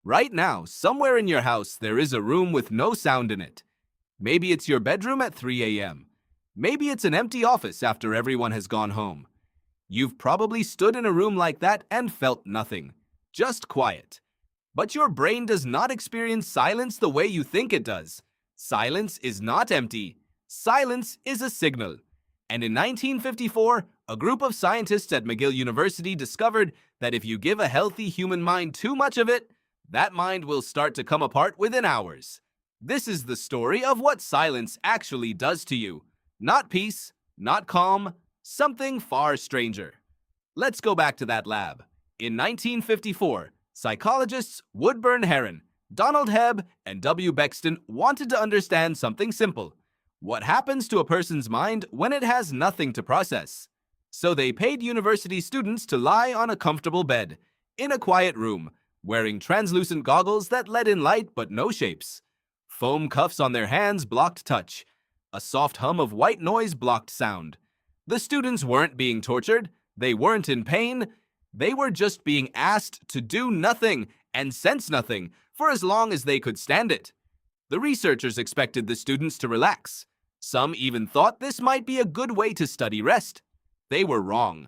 Right now, somewhere in your house, there is a room with no sound in it. Maybe it's your bedroom at 3 a.m. Maybe it's an empty office after everyone has gone home. You've probably stood in a room like that and felt nothing, just quiet. But your brain does not experience silence the way you think it does. Silence is not empty. Silence is a signal. And in 1954, a group of scientists at McGill University discovered that if you give a healthy human mind too much of it, that mind will start to come apart within hours. This is the story of what silence actually does to you. Not peace, not calm, something far stranger. Let's go back to that lab. In 1954, psychologists Woodburn Heron, Donald Hebb, and W. Bexton wanted to understand something simple. What happens to a person's mind when it has nothing to process? So they paid university students to lie on a comfortable bed, in a quiet room, wearing translucent goggles that let in light but no shapes. Foam cuffs on their hands blocked touch. A soft hum of white noise blocked sound. The students weren't being tortured. They weren't in pain. They were just being asked to do nothing and sense nothing for as long as they could stand it. The researchers expected the students to relax. Some even thought this might be a good way to study rest. They were wrong.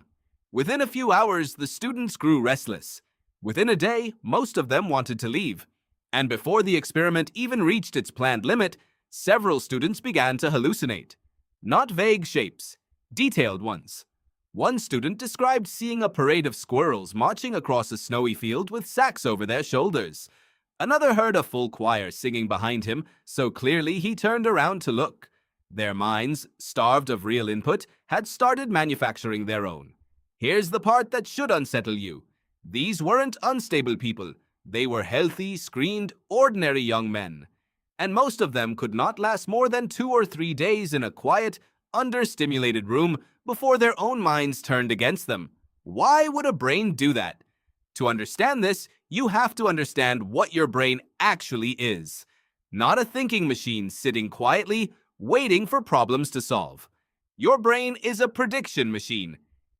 Within a few hours, the students grew restless. Within a day, most of them wanted to leave. And before the experiment even reached its planned limit, several students began to hallucinate. Not vague shapes, detailed ones. One student described seeing a parade of squirrels marching across a snowy field with sacks over their shoulders. Another heard a full choir singing behind him so clearly he turned around to look. Their minds, starved of real input, had started manufacturing their own. Here's the part that should unsettle you. These weren't unstable people. They were healthy, screened, ordinary young men. And most of them could not last more than 2 or 3 days in a quiet, understimulated room before their own minds turned against them. Why would a brain do that? To understand this, you have to understand what your brain actually is. Not a thinking machine sitting quietly, waiting for problems to solve. Your brain is a prediction machine.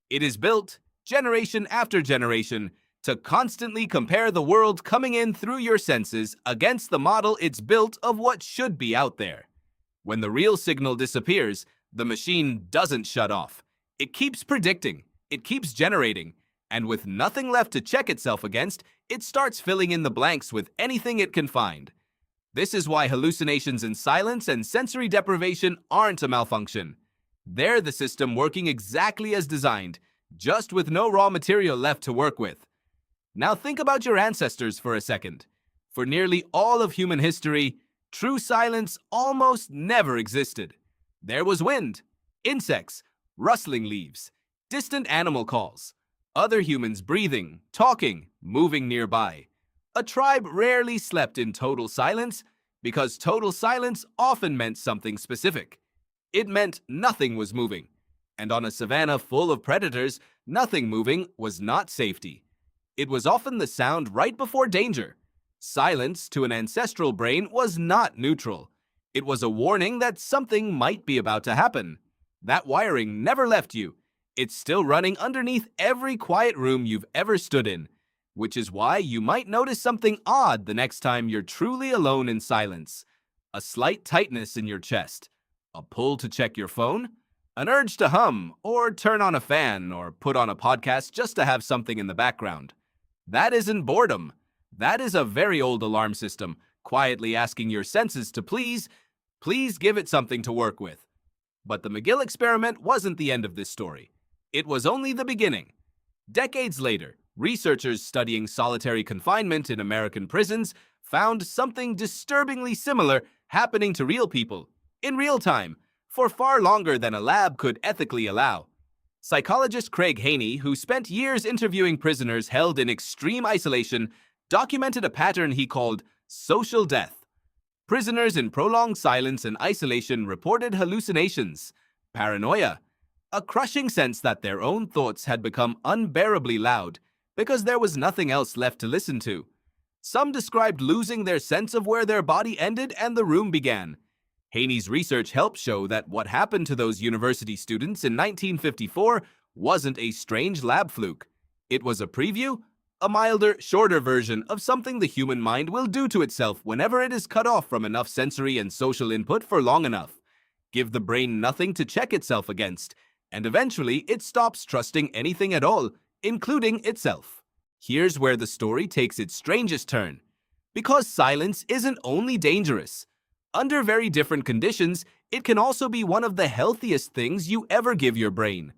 It is built, generation after generation, to constantly compare the world coming in through your senses against the model it's built of what should be out there. When the real signal disappears, the machine doesn't shut off. It keeps predicting, it keeps generating, and with nothing left to check itself against, it starts filling in the blanks with anything it can find. This is why hallucinations in silence and sensory deprivation aren't a malfunction. They're the system working exactly as designed, just with no raw material left to work with. Now think about your ancestors for a second. For nearly all of human history, true silence almost never existed. There was wind, insects, rustling leaves, distant animal calls, other humans breathing, talking, moving nearby. A tribe rarely slept in total silence because total silence often meant something specific. It meant nothing was moving. And on a savanna full of predators, nothing moving was not safety. It was often the sound right before danger. Silence, to an ancestral brain, was not neutral. It was a warning that something might be about to happen. That wiring never left you. It's still running underneath every quiet room you've ever stood in, which is why you might notice something odd the next time you're truly alone in silence. A slight tightness in your chest, a pull to check your phone, an urge to hum or turn on a fan or put on a podcast just to have something in the background. That isn't boredom. That is a very old alarm system, quietly asking your senses to please give it something to work with. But the McGill experiment wasn't the end of this story. It was only the beginning. Decades later, researchers studying solitary confinement in American prisons found something disturbingly similar happening to real people, in real time, for far longer than a lab could ethically allow. Psychologist Craig Haney, who spent years interviewing prisoners held in extreme isolation, documented a pattern he called social death. Prisoners in prolonged silence and isolation reported hallucinations, paranoia, a crushing sense that their own thoughts had become unbearably loud because there was nothing else left to listen to. Some described losing their sense of where their body ended and the room began. Haney's research helped show that what happened to those university students in 1954 wasn't a strange lab fluke. It was a preview a milder, shorter version of something the human mind will do to itself whenever it is cut off from enough sensory and social input for long enough. Give the brain nothing to check itself against, and eventually it stops trusting anything at all, including itself. Here's where the story takes its strangest turn. Because silence isn't only dangerous. Under very different conditions, it can also be one of the healthiest things you ever give your brain.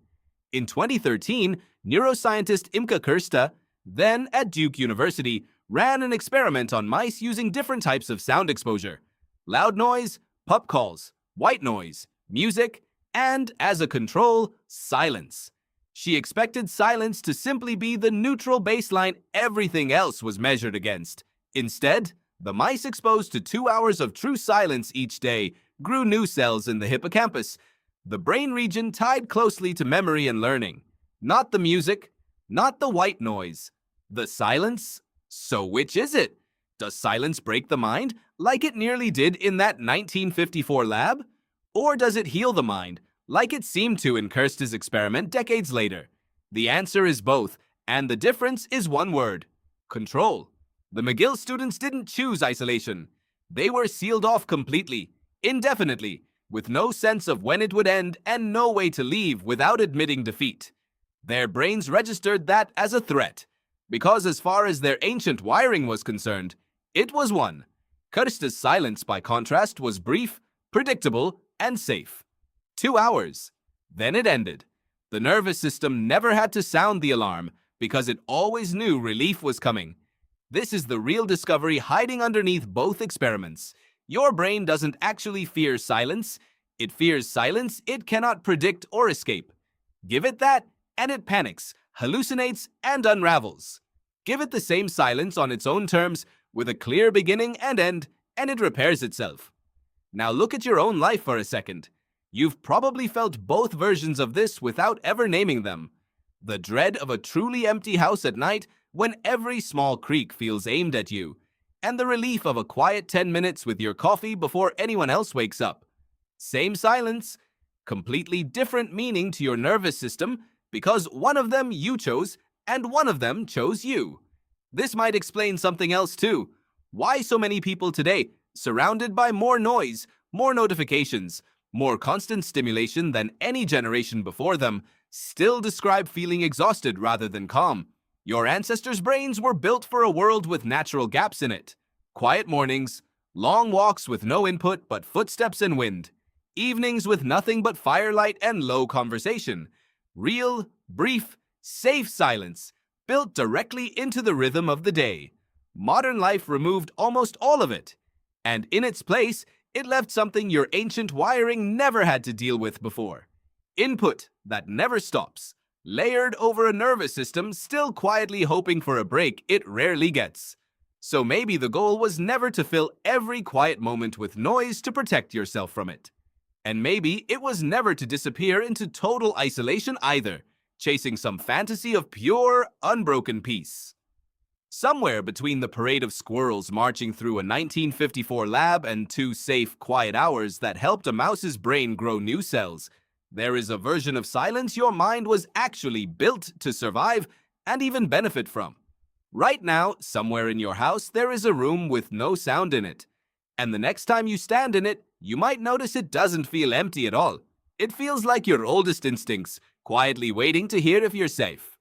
In 2013, neuroscientist Imke Kirsta, then at Duke University, ran an experiment on mice using different types of sound exposure: loud noise, pup calls, white noise, music, and, as a control, silence. She expected silence to simply be the neutral baseline everything else was measured against. Instead, the mice exposed to 2 hours of true silence each day grew new cells in the hippocampus, the brain region tied closely to memory and learning. Not the music, not the white noise, the silence. So which is it? Does silence break the mind, like it nearly did in that 1954 lab? Or does it heal the mind, like it seemed to in Kirsta's experiment decades later? The answer is both, and the difference is one word: control. The McGill students didn't choose isolation. They were sealed off completely, indefinitely, with no sense of when it would end and no way to leave without admitting defeat. Their brains registered that as a threat, because as far as their ancient wiring was concerned, it was one. Kirsta's silence, by contrast, was brief, predictable, and safe. 2 hours. Then it ended. The nervous system never had to sound the alarm because it always knew relief was coming. This is the real discovery hiding underneath both experiments. Your brain doesn't actually fear silence. It fears silence it cannot predict or escape. Give it that, and it panics, hallucinates, and unravels. Give it the same silence on its own terms, with a clear beginning and end, and it repairs itself. Now look at your own life for a second. You've probably felt both versions of this without ever naming them. The dread of a truly empty house at night when every small creak feels aimed at you, and the relief of a quiet 10 minutes with your coffee before anyone else wakes up. Same silence, completely different meaning to your nervous system because one of them you chose and one of them chose you. This might explain something else too. Why so many people today, surrounded by more noise, more notifications, more constant stimulation than any generation before them, still describe feeling exhausted rather than calm. Your ancestors' brains were built for a world with natural gaps in it. Quiet mornings, long walks with no input but footsteps and wind, evenings with nothing but firelight and low conversation. Real, brief, safe silence, built directly into the rhythm of the day. Modern life removed almost all of it, and in its place, it left something your ancient wiring never had to deal with before. Input that never stops, layered over a nervous system still quietly hoping for a break it rarely gets. So maybe the goal was never to fill every quiet moment with noise to protect yourself from it. And maybe it was never to disappear into total isolation either, chasing some fantasy of pure, unbroken peace. Somewhere between the parade of squirrels marching through a 1954 lab and 2 safe, quiet hours that helped a mouse's brain grow new cells, there is a version of silence your mind was actually built to survive and even benefit from. Right now, somewhere in your house, there is a room with no sound in it. And the next time you stand in it, you might notice it doesn't feel empty at all. It feels like your oldest instincts, quietly waiting to hear if you're safe.